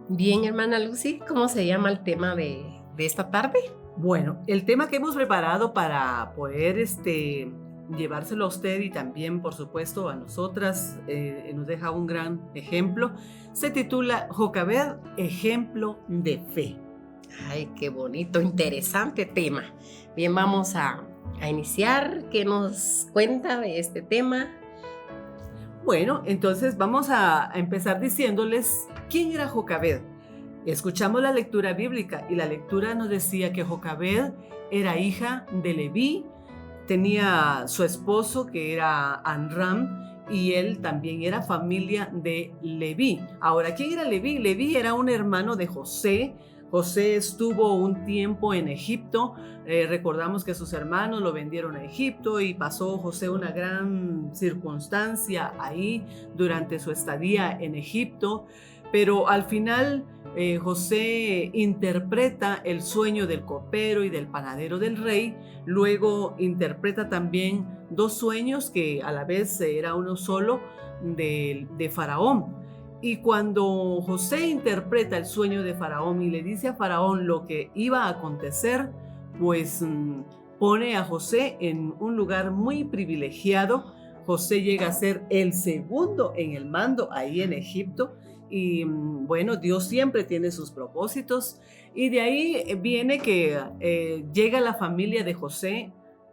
Bien, hermana Lucy, ¿cómo se llama el tema de esta tarde? Bueno, el tema que hemos preparado para poder llevárselo a usted y también, por supuesto, a nosotras, nos deja un gran ejemplo. Se titula Jocabed, ejemplo de fe. Ay, qué bonito, interesante tema. Bien, vamos a iniciar. ¿Qué nos cuenta de este tema? Bueno, entonces vamos a empezar diciéndoles quién era Jocabed. Escuchamos la lectura bíblica y la lectura nos decía que Jocabed era hija de Leví, tenía su esposo que era Amram y él también era familia de Leví. Ahora, ¿quién era Leví? Leví era un hermano de José. José estuvo un tiempo en Egipto. Recordamos que sus hermanos lo vendieron a Egipto y pasó José una gran circunstancia ahí durante su estadía en Egipto. Pero al final José interpreta el sueño del copero y del panadero del rey. Luego interpreta también dos sueños que a la vez era uno solo de Faraón. Y cuando José interpreta el sueño de Faraón y le dice a Faraón lo que iba a acontecer, pues pone a José en un lugar muy privilegiado. José llega a ser el segundo en el mando ahí en Egipto. Y bueno, Dios siempre tiene sus propósitos. Y de ahí viene que llega la familia de José.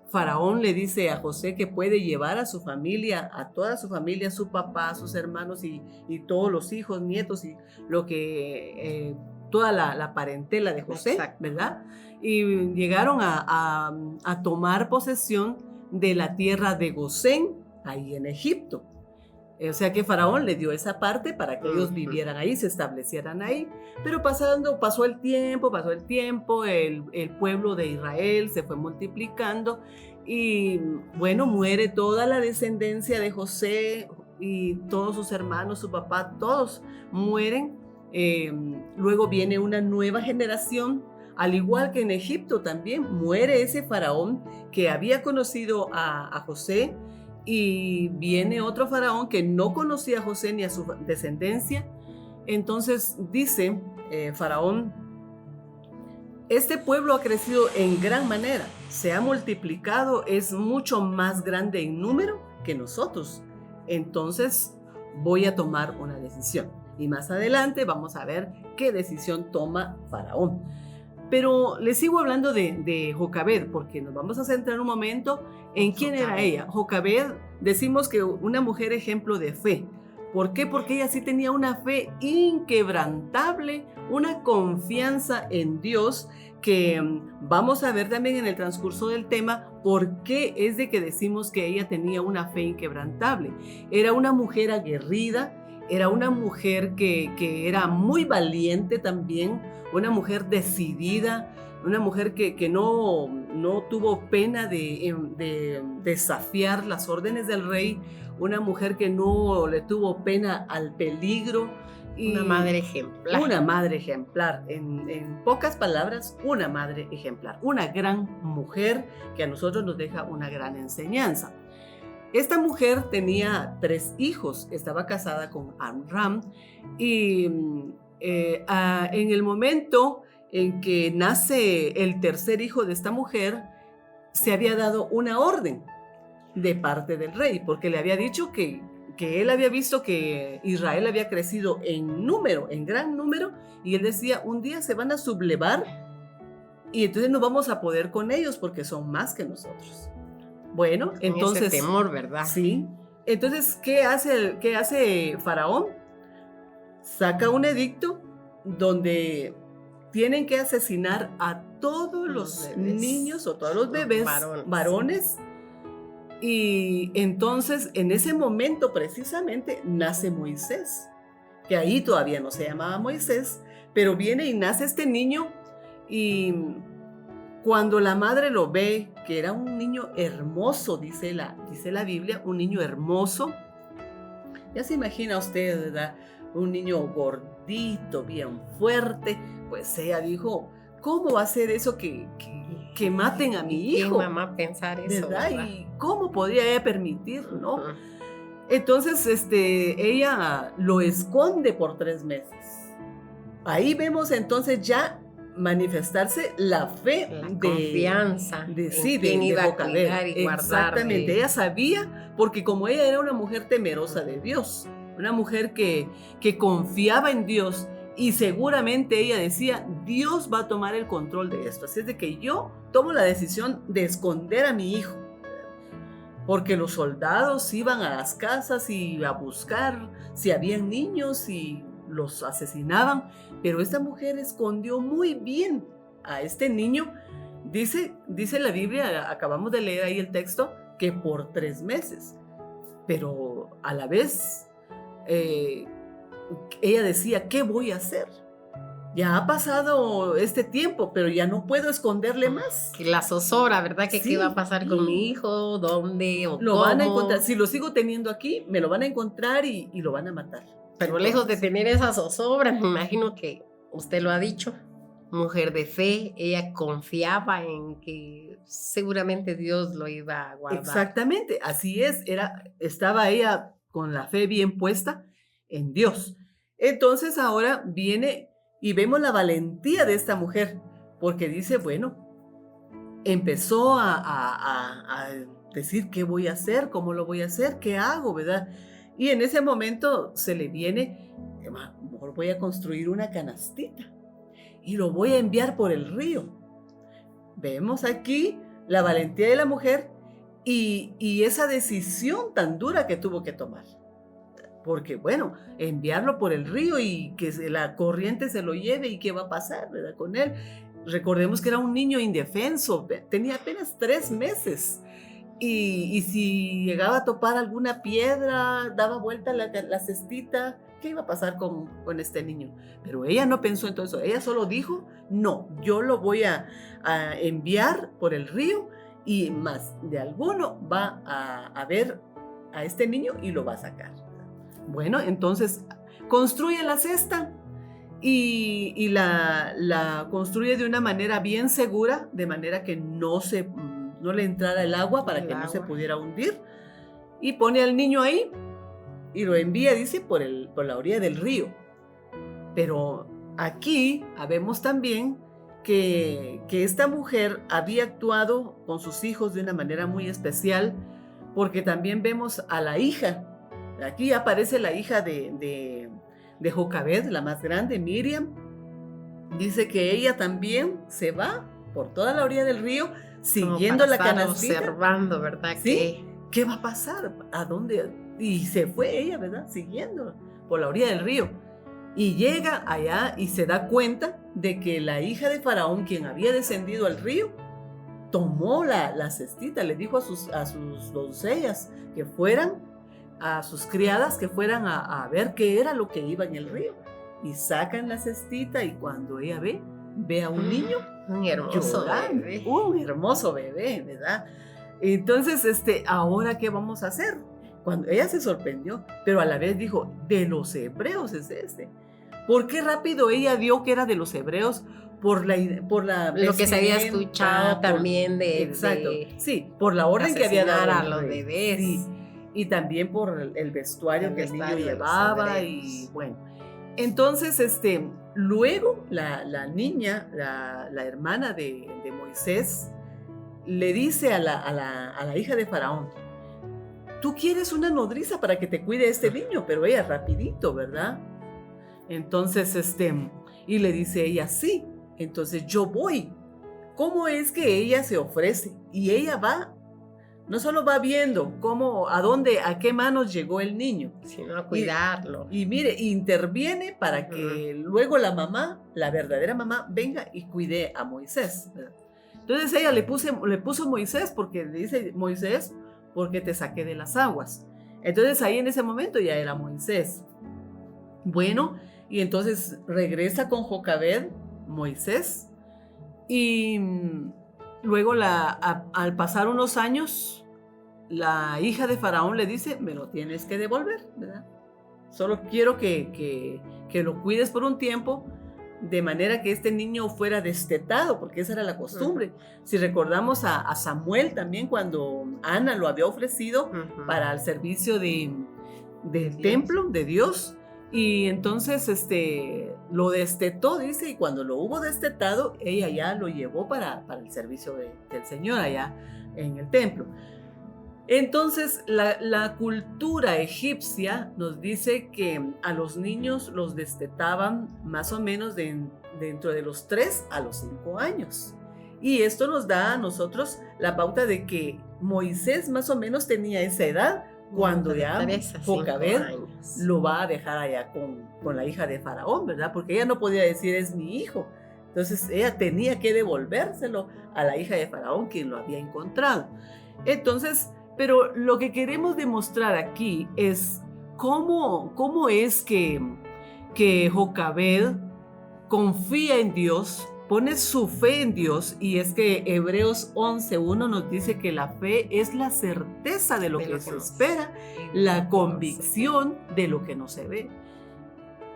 Faraón le dice a José que puede llevar a su familia, a toda su familia, a su papá, a sus hermanos y todos los hijos, nietos y lo que, toda la parentela de José, Exacto. ¿verdad? Y llegaron a tomar posesión de la tierra de Gosén, ahí en Egipto. O sea que Faraón le dio esa parte para que ellos vivieran ahí, se establecieran ahí. Pero pasó el tiempo, el pueblo de Israel se fue multiplicando y bueno, muere toda la descendencia de José y todos sus hermanos, su papá, todos mueren. Luego viene una nueva generación, al igual que en Egipto también muere ese faraón que había conocido a José. Y viene otro faraón que no conocía a José ni a su descendencia. Entonces dice Faraón, este pueblo ha crecido en gran manera, se ha multiplicado, es mucho más grande en número que nosotros. Entonces voy a tomar una decisión. Y más adelante vamos a ver qué decisión toma Faraón. Pero les sigo hablando de Jocabed, porque nos vamos a centrar un momento en quién era ella. Jocabed, decimos que una mujer ejemplo de fe. ¿Por qué? Porque ella sí tenía una fe inquebrantable, una confianza en Dios que vamos a ver también en el transcurso del tema por qué es de que decimos que ella tenía una fe inquebrantable. Era una mujer aguerrida, era una mujer que era muy valiente también, una mujer decidida, una mujer que no tuvo pena de desafiar las órdenes del rey, una mujer que no le tuvo pena al peligro. Y una madre ejemplar. Una madre ejemplar, en pocas palabras, una madre ejemplar, una gran mujer que a nosotros nos deja una gran enseñanza. Esta mujer tenía 3 hijos, estaba casada con Amram y en el momento en que nace el tercer hijo de esta mujer, se había dado una orden de parte del rey, porque le había dicho que él había visto que Israel había crecido en número, en gran número, y él decía, un día se van a sublevar y entonces no vamos a poder con ellos porque son más que nosotros. Bueno, entonces... Ese temor, ¿verdad? Sí. Entonces, ¿qué hace Faraón? Saca un edicto donde tienen que asesinar a todos los niños o todos los bebés varones. Y entonces, en ese momento precisamente, nace Moisés, que ahí todavía no se llamaba Moisés, pero viene y nace este niño y... Cuando la madre lo ve, que era un niño hermoso, dice la Biblia, un niño hermoso, ya se imagina usted, ¿verdad? Un niño gordito, bien fuerte, pues ella dijo, ¿cómo va a ser eso que maten a mi hijo? ¿Quién mamá pensar eso? ¿Verdad? ¿Y cómo podría ella permitir, no? Entonces, ella lo esconde por 3 meses. ahí vemos entonces ya manifestarse la fe La de confianza sí, en quién iba a Jocabed. cuidar y guardar Exactamente, de... ella sabía, porque como ella era una mujer temerosa de Dios, una mujer que confiaba en Dios, y seguramente ella decía, Dios va a tomar el control de esto, así es de que yo tomo la decisión de esconder a mi hijo, porque los soldados iban a las casas y a buscar si habían niños y los asesinaban, pero esta mujer escondió muy bien a este niño. Dice la Biblia, acabamos de leer ahí el texto, que por 3 meses, pero a la vez ella decía, ¿qué voy a hacer? Ya ha pasado este tiempo, pero ya no puedo esconderle más. Que la zozobra, ¿verdad? Que Sí. qué va a pasar con mi hijo, dónde o Lo cómo. van a encontrar, si lo sigo teniendo aquí, me lo van a encontrar y lo van a matar. Pero Entonces, lejos de tener esa zozobra, me imagino que usted lo ha dicho, mujer de fe, ella confiaba en que seguramente Dios lo iba a guardar. exactamente, así es, estaba ella con la fe bien puesta en Dios. Entonces ahora viene y vemos la valentía de esta mujer, porque dice, bueno, empezó a decir qué voy a hacer, cómo lo voy a hacer, qué hago, ¿verdad? Y en ese momento se le viene, mejor voy a construir una canastita y lo voy a enviar por el río. Vemos aquí la valentía de la mujer y esa decisión tan dura que tuvo que tomar. Porque bueno, enviarlo por el río y que la corriente se lo lleve y qué va a pasar, ¿verdad? Con él. Recordemos que era un niño indefenso, tenía apenas 3 meses. Y si llegaba a topar alguna piedra, daba vuelta la cestita, ¿qué iba a pasar con este niño? Pero ella no pensó en todo eso, ella solo dijo, no, yo lo voy a enviar por el río y más de alguno va a ver a este niño y lo va a sacar. Bueno, entonces construye la cesta y la construye de una manera bien segura, de manera que no le entrara el agua para que no se pudiera hundir, y pone al niño ahí y lo envía, dice, por la orilla del río. Pero aquí vemos también que esta mujer había actuado con sus hijos de una manera muy especial, porque también vemos a la hija. Aquí aparece la hija de Jocabed, la más grande, Miriam. Dice que ella también se va por toda la orilla del río, siguiendo la canastita. Observando, ¿verdad? ¿Sí? ¿Qué va a pasar? ¿A dónde? Y se fue ella, ¿verdad? Siguiendo por la orilla del río. Y llega allá y se da cuenta de que la hija de Faraón, quien había descendido al río, tomó la cestita, le dijo a sus doncellas que fueran, a sus criadas que fueran a ver qué era lo que iba en el río. Y sacan la cestita y cuando ella ve a un niño, un hermoso llorando, bebé. Un hermoso bebé, ¿verdad? Entonces, ¿ahora qué vamos a hacer? Cuando ella se sorprendió, pero a la vez dijo, de los hebreos es este. ¿Por qué rápido ella vio que era de los hebreos? Por lo que se había escuchado también exacto, sí, por la orden que había dado a los bebés. Sí, y también por el vestuario que el niño llevaba y bueno. Entonces, luego la niña, la hermana de Moisés, le dice a la hija de Faraón, tú quieres una nodriza para que te cuide este niño, pero ella rapidito, ¿verdad? Entonces, y le dice ella, sí, entonces yo voy. ¿Cómo es que ella se ofrece? Y ella va, no solo va viendo a qué manos llegó el niño, sino a cuidarlo. Y mire, interviene para que luego la mamá, la verdadera mamá, venga y cuide a Moisés, ¿verdad? Entonces ella le puso Moisés porque le dice, Moisés, porque te saqué de las aguas. Entonces ahí en ese momento ya era Moisés. Bueno, y entonces regresa con Jocabed, Moisés, y luego al pasar unos años, la hija de Faraón le dice, me lo tienes que devolver, ¿verdad? Solo quiero que lo cuides por un tiempo, de manera que este niño fuera destetado, porque esa era la costumbre. Si recordamos a Samuel también, cuando Ana lo había ofrecido para el servicio del templo de Dios, y entonces lo destetó, dice, y cuando lo hubo destetado, ella ya lo llevó para el servicio del Señor allá en el templo. Entonces, la cultura egipcia nos dice que a los niños los destetaban más o menos dentro de los 3 a los 5 años. Y esto nos da a nosotros la pauta de que Moisés más o menos tenía esa edad cuando ya Jocabed lo va a dejar allá con la hija de Faraón, ¿verdad? Porque ella no podía decir es mi hijo. Entonces ella tenía que devolvérselo a la hija de Faraón, quien lo había encontrado. Entonces, pero lo que queremos demostrar aquí es cómo es que Jocabed confía en Dios, pone su fe en Dios, y es que Hebreos 11:1 nos dice que la fe es la certeza de lo que se espera, la convicción de lo que no se ve.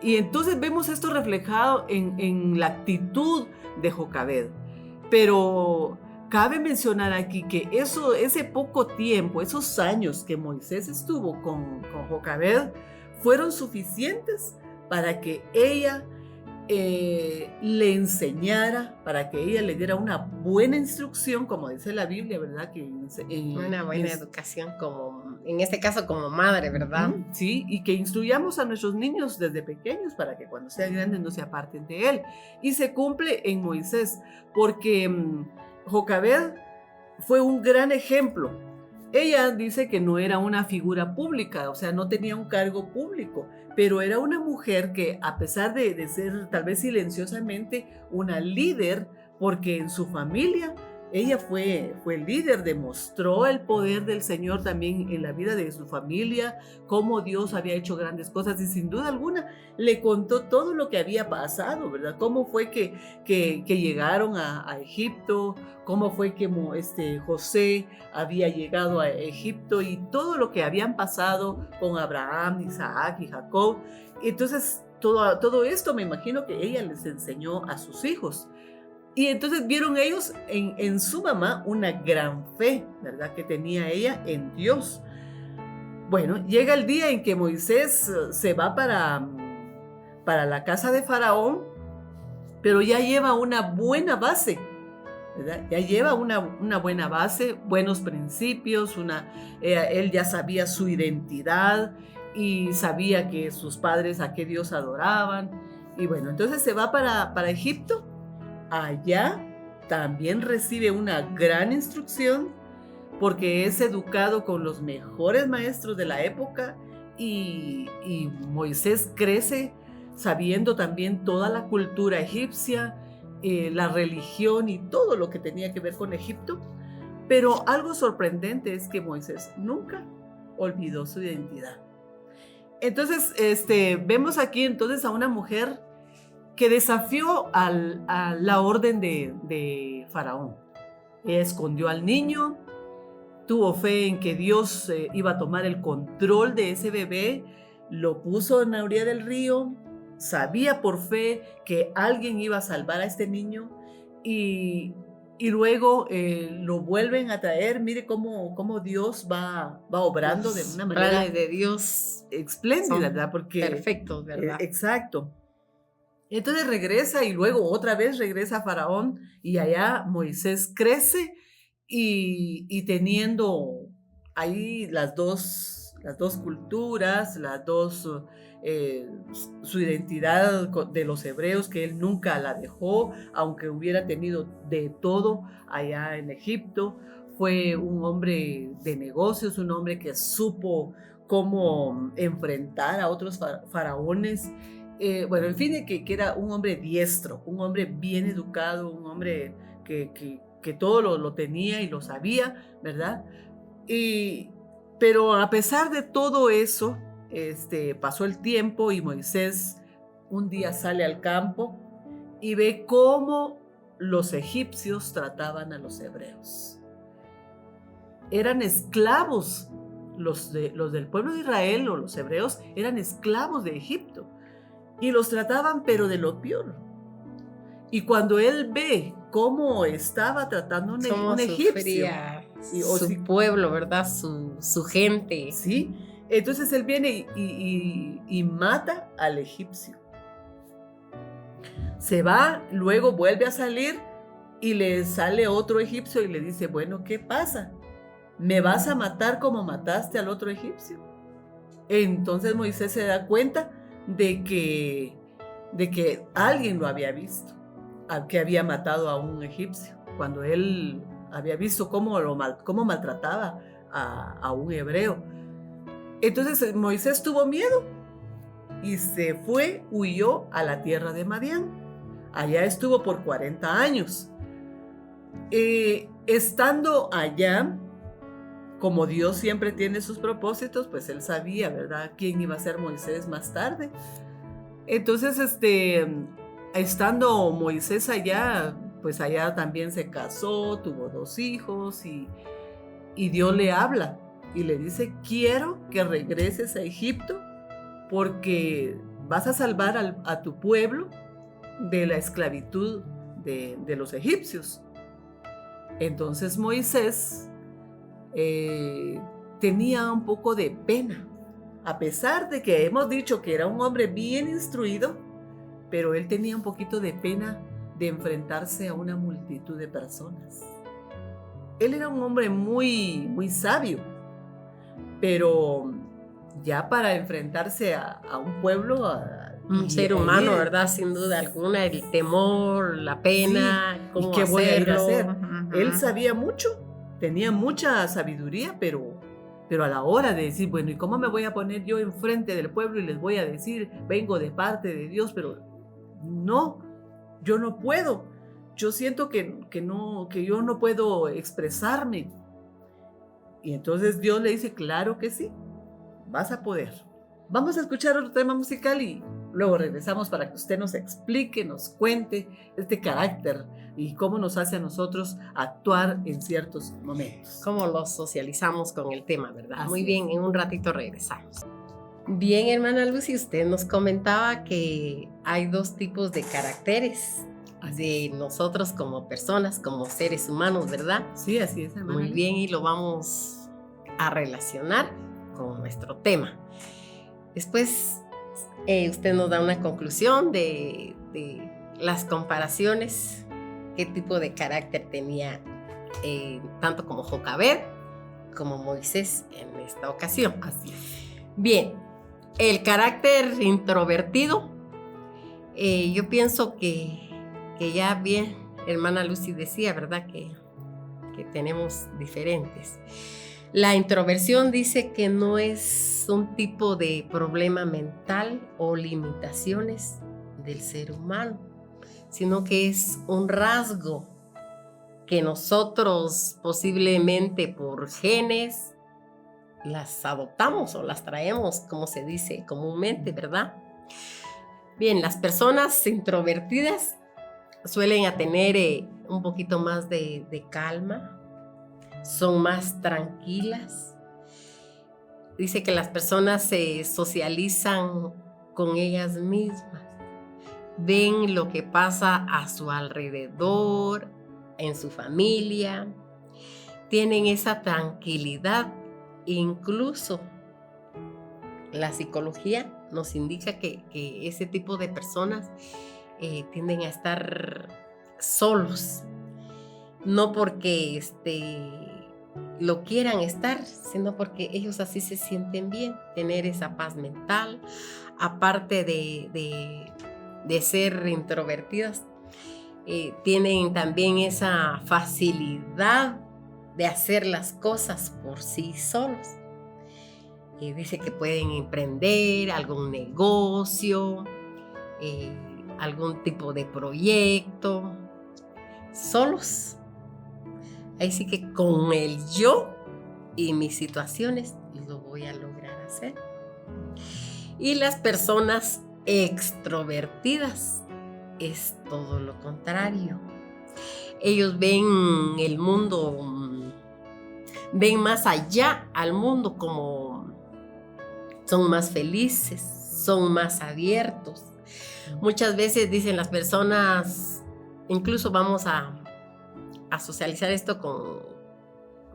Y entonces vemos esto reflejado en la actitud de Jocabed. Pero cabe mencionar aquí que ese poco tiempo, esos años que Moisés estuvo con Jocabed, fueron suficientes para que ella le enseñara, para que ella le diera una buena instrucción, como dice la Biblia, ¿verdad? Una buena educación, como en este caso como madre, ¿verdad? Sí, y que instruyamos a nuestros niños desde pequeños para que cuando sean grandes no se aparten de él. Y se cumple en Moisés, porque Jocabed fue un gran ejemplo. Ella dice que no era una figura pública, o sea, no tenía un cargo público, pero era una mujer que, a pesar de ser tal vez silenciosamente una líder, porque en su familia ella fue líder, demostró el poder del Señor también en la vida de su familia, cómo Dios había hecho grandes cosas, y sin duda alguna le contó todo lo que había pasado, ¿verdad? Cómo fue que llegaron a Egipto, cómo fue que José había llegado a Egipto y todo lo que habían pasado con Abraham, Isaac y Jacob. Entonces, todo esto me imagino que ella les enseñó a sus hijos. Y entonces vieron ellos en su mamá una gran fe, ¿verdad? Que tenía ella en Dios. Bueno, llega el día en que Moisés se va para la casa de Faraón, pero ya lleva una buena base, ¿verdad? Ya lleva una buena base, buenos principios, él ya sabía su identidad y sabía que sus padres a qué Dios adoraban. Y bueno, entonces se va para Egipto. Allá también recibe una gran instrucción porque es educado con los mejores maestros de la época, y Moisés crece sabiendo también toda la cultura egipcia, la religión y todo lo que tenía que ver con Egipto. Pero algo sorprendente es que Moisés nunca olvidó su identidad. Entonces, vemos aquí entonces a una mujer que desafió a la orden de Faraón. Ella escondió al niño, tuvo fe en que Dios iba a tomar el control de ese bebé, lo puso en la orilla del río, sabía por fe que alguien iba a salvar a este niño, y luego lo vuelven a traer. Mire cómo Dios va obrando de una manera de Dios espléndida, ¿verdad? Porque perfectos, ¿verdad? Exacto. Entonces regresa, y luego otra vez regresa a Faraón, y allá Moisés crece y teniendo ahí las dos culturas, su identidad de los hebreos, que él nunca la dejó, aunque hubiera tenido de todo allá en Egipto. Fue un hombre de negocios, un hombre que supo cómo enfrentar a otros faraones. Bueno, en fin, que era un hombre diestro, un hombre bien educado, un hombre que todo lo tenía y lo sabía, ¿verdad? Pero a pesar de todo eso, pasó el tiempo, y Moisés un día sale al campo y ve cómo los egipcios trataban a los hebreos. Eran esclavos, los del pueblo de Israel, o los hebreos, eran esclavos de Egipto. Y los trataban pero de lo peor. Y cuando él ve cómo estaba tratando un egipcio, su pueblo, ¿verdad? Su gente. Sí, entonces él viene y mata al egipcio. Se va, luego vuelve a salir y le sale otro egipcio y le dice, bueno, ¿qué pasa? ¿Me vas a matar como mataste al otro egipcio? Entonces Moisés se da cuenta de que alguien lo había visto, que había matado a un egipcio, cuando él había visto cómo maltrataba a un hebreo. Entonces Moisés tuvo miedo y se fue, huyó a la tierra de Madián. Allá estuvo por 40 años. Estando allá, como Dios siempre tiene sus propósitos, pues él sabía, ¿verdad?, quién iba a ser Moisés más tarde. Entonces, estando Moisés allá, pues allá también se casó, tuvo 2 hijos y Dios le habla y le dice, quiero que regreses a Egipto porque vas a salvar a tu pueblo de la esclavitud de los egipcios. Entonces Moisés tenía un poco de pena, a pesar de que hemos dicho que era un hombre bien instruido, pero él tenía un poquito de pena de enfrentarse a una multitud de personas. Él era un hombre muy, muy sabio, pero ya para enfrentarse a un pueblo, un ser humano, ¿verdad? Sin duda alguna, el temor, la pena, sí, cómo ¿y qué voy a ir a hacer? hacerlo? Él sabía mucho, tenía mucha sabiduría, pero a la hora de decir, bueno, ¿y cómo me voy a poner yo enfrente del pueblo y les voy a decir, vengo de parte de Dios? Pero no, yo no puedo. Yo siento que yo no puedo expresarme. Y entonces Dios le dice, claro que sí, vas a poder. Vamos a escuchar otro tema musical y luego regresamos para que usted nos explique, nos cuente este carácter y cómo nos hace a nosotros actuar en ciertos momentos. Cómo lo socializamos con el tema, ¿verdad? Así Muy bien, es. en un ratito regresamos. Bien, hermana Lucy, usted nos comentaba que hay 2 tipos de caracteres de nosotros como personas, como seres humanos, ¿verdad? Sí, así es, hermana. Muy bien, y lo vamos a relacionar con nuestro tema. Después, usted nos da una conclusión de las comparaciones, qué tipo de carácter tenía tanto como Jocabed como Moisés en esta ocasión. Así es. Bien, el carácter introvertido, yo pienso que ya bien, hermana Lucy decía, ¿verdad?, que tenemos diferentes. La introversión dice que no es un tipo de problema mental o limitaciones del ser humano, sino que es un rasgo que nosotros posiblemente por genes las adoptamos o las traemos, como se dice comúnmente, ¿verdad? Bien, las personas introvertidas suelen tener un poquito más de calma, son más tranquilas. Dice que las personas se socializan con ellas mismas, ven lo que pasa a su alrededor, en su familia, tienen esa tranquilidad. Incluso la psicología nos indica que ese tipo de personas tienden a estar solos, no porque lo quieran estar, sino porque ellos así se sienten bien, tener esa paz mental, aparte de ser introvertidas, tienen también esa facilidad de hacer las cosas por sí solos. Dice que pueden emprender algún negocio, algún tipo de proyecto, solos. Ahí sí que con el yo y mis situaciones lo voy a lograr hacer. Y las personas extrovertidas es todo lo contrario. Ellos ven el mundo, ven más allá al mundo, como son más felices, son más abiertos. Muchas veces dicen las personas, incluso vamos a socializar esto con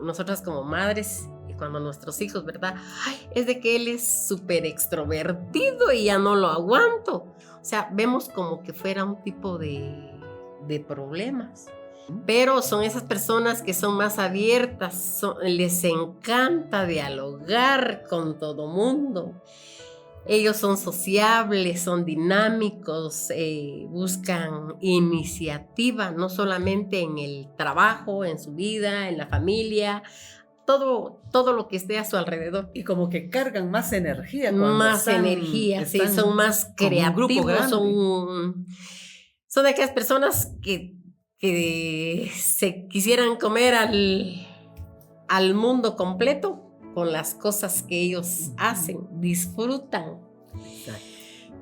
nosotras como madres y cuando nuestros hijos, ¿verdad? Ay, es de que él es súper extrovertido y ya no lo aguanto. O sea, vemos como que fuera un tipo de problemas. Pero son esas personas que son más abiertas, les encanta dialogar con todo mundo. Ellos son sociables, son dinámicos, buscan iniciativa, no solamente en el trabajo, en su vida, en la familia, todo lo que esté a su alrededor. Y como que cargan más energía. Más energía, sí, son más creativos, son de aquellas personas que se quisieran comer al mundo completo con las cosas que ellos hacen, disfrutan. Exacto.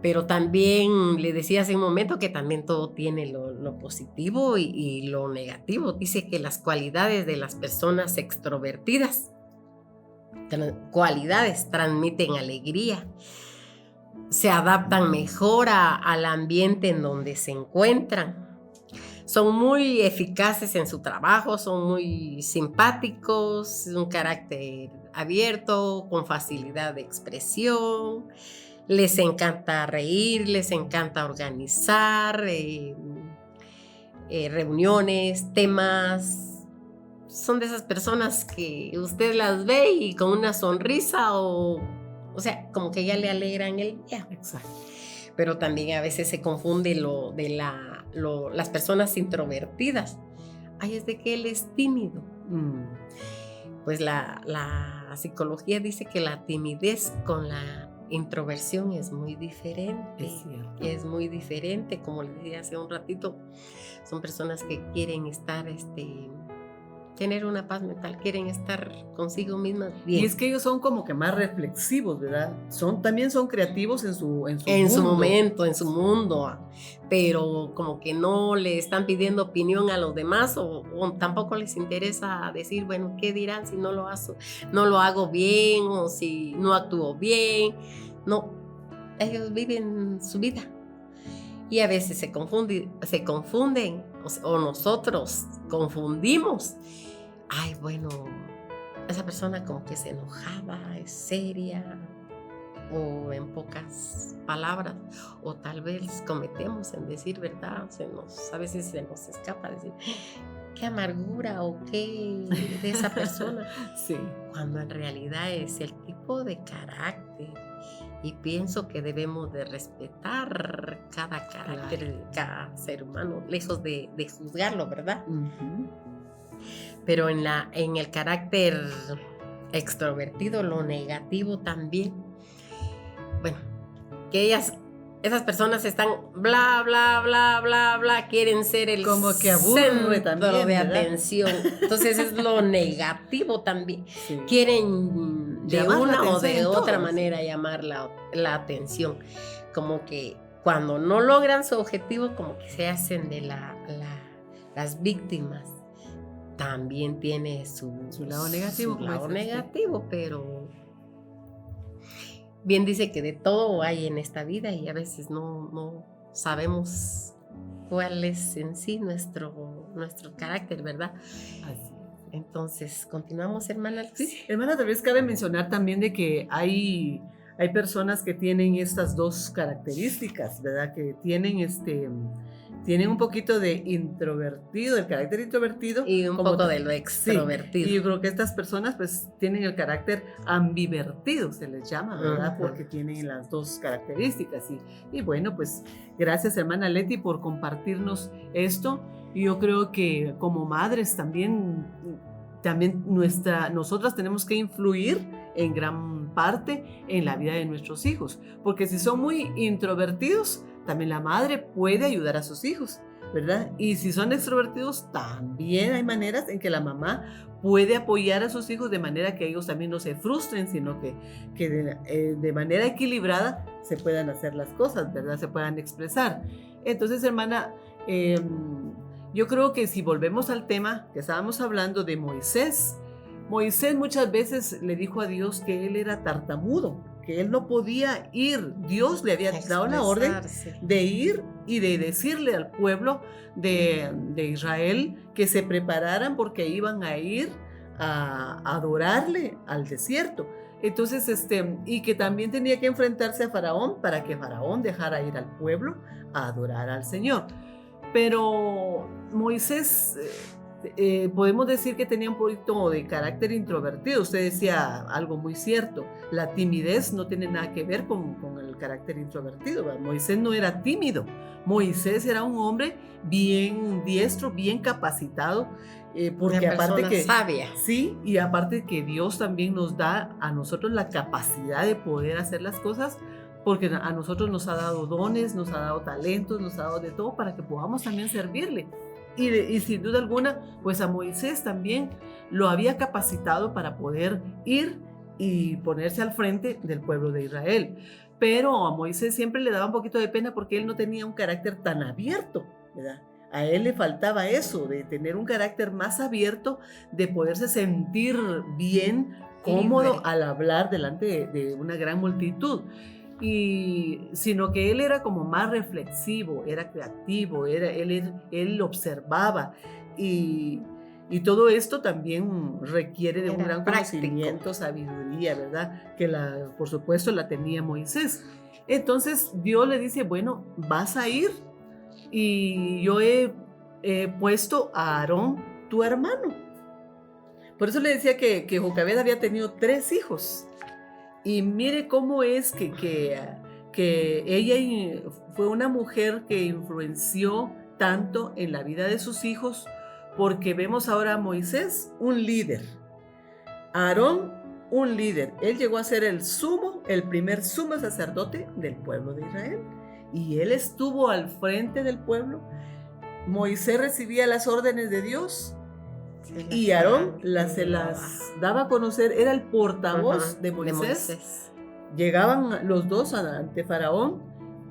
Pero también le decía hace un momento que también todo tiene lo positivo y lo negativo. Dice que las cualidades de las personas extrovertidas, transmiten alegría, se adaptan mejor al ambiente en donde se encuentran. Son muy eficaces en su trabajo, son muy simpáticos, un carácter abierto, con facilidad de expresión. Les encanta reír, les encanta organizar reuniones, temas. Son de esas personas que usted las ve y con una sonrisa o sea, como que ya le alegran el día. Exacto. Pero también a veces se confunde las personas introvertidas. Ay, es de que él es tímido. Pues la psicología dice que la timidez con la introversión es muy diferente. Es muy diferente, como les decía hace un ratito. Son personas que quieren estar, tener una paz mental, quieren estar consigo mismas bien. Y es que ellos son como que más reflexivos, ¿verdad? También son creativos en su momento, en su mundo, pero como que no le están pidiendo opinión a los demás o tampoco les interesa decir, bueno, ¿qué dirán si no lo hago bien o si no actúo bien? No, ellos viven su vida. Y a veces se confunden o nosotros confundimos. Ay, bueno, esa persona como que es enojada, es seria, o en pocas palabras, o tal vez cometemos en decir verdad, a veces se nos escapa decir, qué amargura o qué de esa persona. Sí. Cuando en realidad es el tipo de carácter. Y pienso que debemos de respetar cada carácter de cada ser humano, lejos de juzgarlo, ¿verdad? Uh-huh. Pero en el carácter extrovertido, lo negativo también. Bueno, que esas personas están bla, bla, bla, bla, bla, quieren ser el como que aburre centro también, de ¿verdad? atención. Entonces es lo negativo también. Sí. Quieren de una o de otra manera llamar la atención. Como que cuando no logran su objetivo, como que se hacen de las víctimas. También tiene su lado negativo. Su lado negativo, pero bien dice que de todo hay en esta vida y a veces no sabemos cuál es en sí nuestro carácter, ¿verdad? Así. Entonces, continuamos, hermana. Sí, hermana, tal vez cabe mencionar también de que hay personas que tienen estas dos características, ¿verdad? Que tienen un poquito de introvertido, el carácter introvertido. Y un poco de lo extrovertido. Sí, y yo creo que estas personas pues tienen el carácter ambivertido, se les llama, ¿verdad? Uh-huh. Porque tienen las dos características. Y bueno, pues gracias, hermana Leti, por compartirnos esto. Y yo creo que como madres también nosotras tenemos que influir en gran parte en la vida de nuestros hijos. Porque si son muy introvertidos, también la madre puede ayudar a sus hijos, ¿verdad? Y si son extrovertidos, también hay maneras en que la mamá puede apoyar a sus hijos de manera que ellos también no se frustren, sino que de manera equilibrada se puedan hacer las cosas, ¿verdad? Se puedan expresar. Entonces, hermana, yo creo que si volvemos al tema que estábamos hablando de Moisés muchas veces le dijo a Dios que él era tartamudo, que él no podía ir. Dios le había dado la orden de ir y de decirle al pueblo de Israel que se prepararan porque iban a ir a adorarle al desierto. Entonces, y que también tenía que enfrentarse a Faraón para que Faraón dejara ir al pueblo a adorar al Señor. Pero Moisés, podemos decir que tenía un poquito de carácter introvertido. Usted decía algo muy cierto. La timidez no tiene nada que ver con el carácter introvertido, ¿verdad? Moisés no era tímido. Moisés era un hombre bien diestro, bien capacitado, porque Una aparte persona que sabia. sí, y aparte que Dios también nos da a nosotros la capacidad de poder hacer las cosas, porque a nosotros nos ha dado dones, nos ha dado talentos, nos ha dado de todo para que podamos también servirle. Y sin duda alguna, pues a Moisés también lo había capacitado para poder ir y ponerse al frente del pueblo de Israel. Pero a Moisés siempre le daba un poquito de pena porque él no tenía un carácter tan abierto, ¿verdad? A él le faltaba eso, de tener un carácter más abierto, de poderse sentir bien, cómodo Libre. al hablar delante de una gran multitud. Sino que él era como más reflexivo, era creativo, él observaba y, y todo esto también requiere de un Era gran práctico. conocimiento, sabiduría, ¿verdad? Que por supuesto la tenía Moisés. Entonces Dios le dice, bueno, vas a ir y yo he puesto a Aarón, tu hermano. Por eso le decía que Jocabed había tenido 3 hijos. Y mire cómo es que ella fue una mujer que influenció tanto en la vida de sus hijos, porque vemos ahora a Moisés, un líder, a Aarón, un líder. Él llegó a ser el primer sumo sacerdote del pueblo de Israel, y él estuvo al frente del pueblo. Moisés recibía las órdenes de Dios, y Aarón se las daba a conocer, era el portavoz de Moisés. Llegaban los dos ante Faraón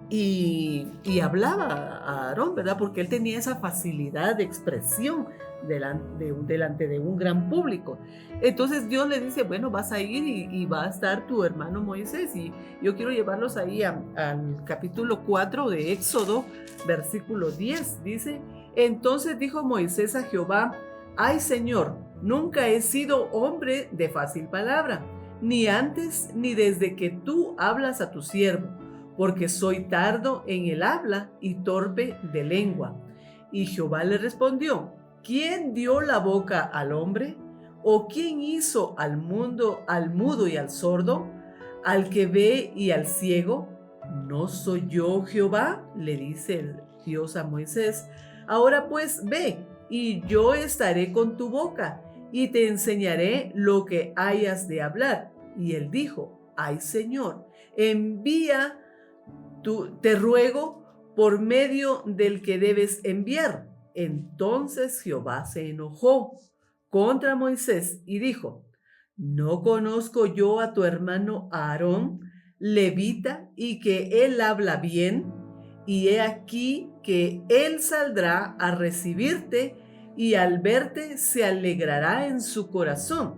y hablaba a Aarón, ¿verdad? Porque él tenía esa facilidad de expresión delante de un gran público. Entonces Dios le dice, bueno, vas a ir y va a estar tu hermano Moisés. Y yo quiero llevarlos ahí al capítulo 4 de Éxodo, versículo 10. Dice, entonces dijo Moisés a Jehová, ay Señor, nunca he sido hombre de fácil palabra, ni antes ni desde que tú hablas a tu siervo, porque soy tardo en el habla y torpe de lengua. Y Jehová le respondió, ¿quién dio la boca al hombre? ¿O quién hizo al mudo y al sordo, al que ve y al ciego? ¿No soy yo Jehová?, le dice el Dios a Moisés. Ahora pues ve, y yo estaré con tu boca, y te enseñaré lo que hayas de hablar. Y él dijo, ay Señor, envía, te ruego, por medio del que debes enviar. Entonces Jehová se enojó contra Moisés y dijo, ¿no conozco yo a tu hermano Aarón, levita, y que él habla bien? Y he aquí que él saldrá a recibirte, y al verte se alegrará en su corazón.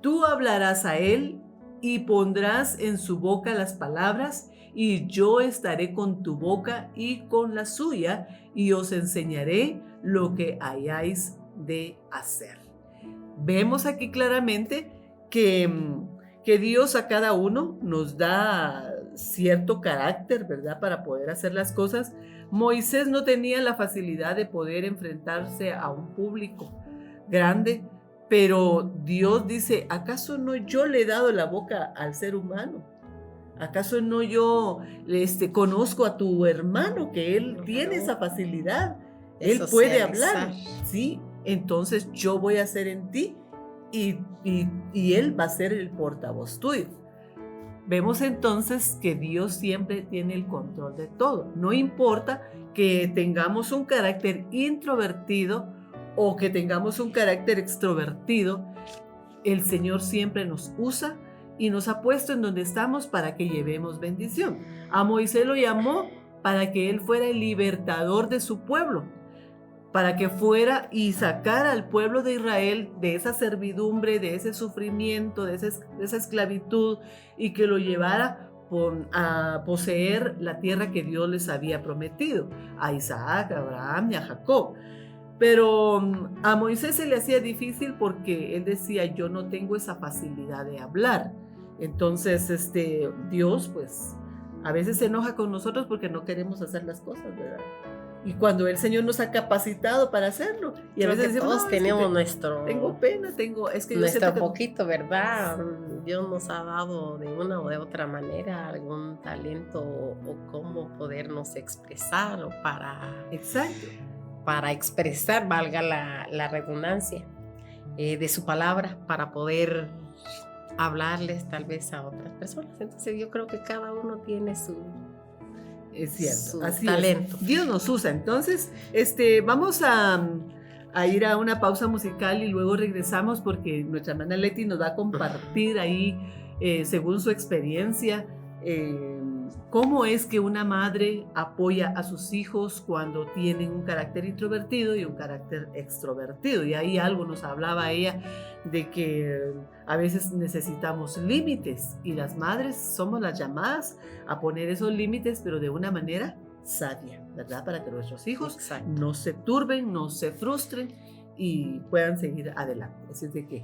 Tú hablarás a él y pondrás en su boca las palabras, y yo estaré con tu boca y con la suya, y os enseñaré lo que hayáis de hacer. Vemos aquí claramente que Dios a cada uno nos da cierto carácter, ¿verdad?, para poder hacer las cosas. Moisés no tenía la facilidad de poder enfrentarse a un público grande, pero Dios dice, ¿acaso no yo le he dado la boca al ser humano? ¿Acaso no yo conozco a tu hermano, que él tiene esa facilidad? Él puede hablar, ¿sí? Entonces yo voy a hacer en ti y él va a ser el portavoz tuyo. Vemos entonces que Dios siempre tiene el control de todo. No importa que tengamos un carácter introvertido o que tengamos un carácter extrovertido, el Señor siempre nos usa y nos ha puesto en donde estamos para que llevemos bendición. A Moisés lo llamó para que él fuera el libertador de su pueblo, para que fuera y sacara al pueblo de Israel de esa servidumbre, de ese sufrimiento, de esa esclavitud, y que lo llevara a poseer la tierra que Dios les había prometido a Isaac, a Abraham y a Jacob. Pero a Moisés se le hacía difícil porque él decía, yo no tengo esa facilidad de hablar. Entonces, Dios, pues, a veces se enoja con nosotros porque no queremos hacer las cosas, ¿verdad? Y cuando el Señor nos ha capacitado para hacerlo, y a Creo veces que decimos, todos no, tenemos tengo pena, es que yo nuestro siento que poquito, ¿verdad? Dios nos ha dado de una o de otra manera algún talento o cómo podernos expresar o exacto. para expresar, valga la redundancia, de su palabra, para poder hablarles tal vez a otras personas. Entonces yo creo que cada uno tiene Es cierto, su así talento. es. Dios nos usa. Entonces, vamos a ir a una pausa musical y luego regresamos porque nuestra hermana Leti nos va a compartir ahí, según su experiencia, cómo es que una madre apoya a sus hijos cuando tienen un carácter introvertido y un carácter extrovertido. Y ahí algo nos hablaba ella de que a veces necesitamos límites y las madres somos las llamadas a poner esos límites, pero de una manera sabia, ¿verdad? Para que nuestros hijos Exacto. no se turben, no se frustren y puedan seguir adelante. Así es de que